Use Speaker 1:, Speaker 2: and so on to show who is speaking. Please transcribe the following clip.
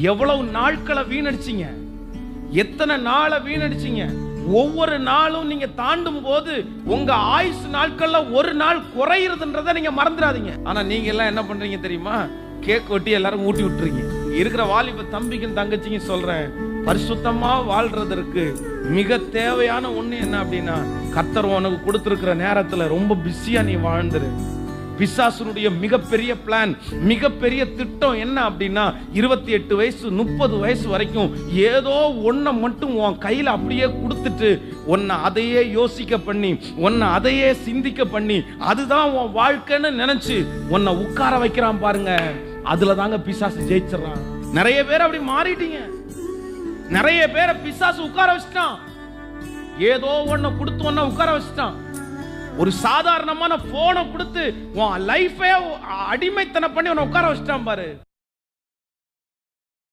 Speaker 1: எவ்வளவு நாட்களை வீணடிச்சீங்க, எத்தனை நாளை வீணடிச்சீங்க. ஒவ்வொரு நாளும் நீங்க தாண்டும் போது உங்க ஆயுசு நாட்கள்ல ஒரு நாள் குறையிறதுன்றதை நீங்க மறந்துடாதீங்க. ஆனா நீங்க எல்லாம் என்ன பண்றீங்க தெரியுமா? கேக் வெட்டி எல்லாரும் ஊட்டி விட்டுறீங்க. இருக்கிற வாலிப தம்பிக்கும் தங்கச்சிங்க சொல்றேன், பரிசுத்தமா வாழ்றதற்கு மிக தேவையான ஒண்ணு என்ன அப்படின்னா, கர்த்தர் உனக்கு கொடுத்திருக்கிற நேரத்துல ரொம்ப பிஸியா நீ வாழ்ந்துரு. பிசாசுனுடைய மிகப்பெரிய பிளான், மிகப்பெரிய திட்டம் என்ன அப்படின்னா, 28 வயசு 30 வயசு வரைக்கும் ஏதோ ஒன்ன மட்டும் உன் கையில அப்படியே கொடுத்துட்டு உன்னை அதையே யோசிக்க பண்ணி, உன்னை அதையே சிந்திக்க பண்ணி, அதுதான் உன் வாழ்க்கைன்னு நினைச்சு உன்னை உட்கார வைக்கிறான் பாருங்க. அதுல தாங்க பிசாசு ஜெயிச்சிடறான். நிறைய பேர் அப்படி மாறிட்டீங்க. நிறைய பேரை பிசாசு உட்கார வச்சிட்டான். ஏதோ ஒன்ன கொடுத்து ஒன்ன உட்கார வச்சிட்டான். ஒரு சாதாரணமான போனை கொடுத்து உன் லைஃபே அடிமைத்தனம் பண்ணி உன்னை உட்கார வச்சிட்டான் பாரு.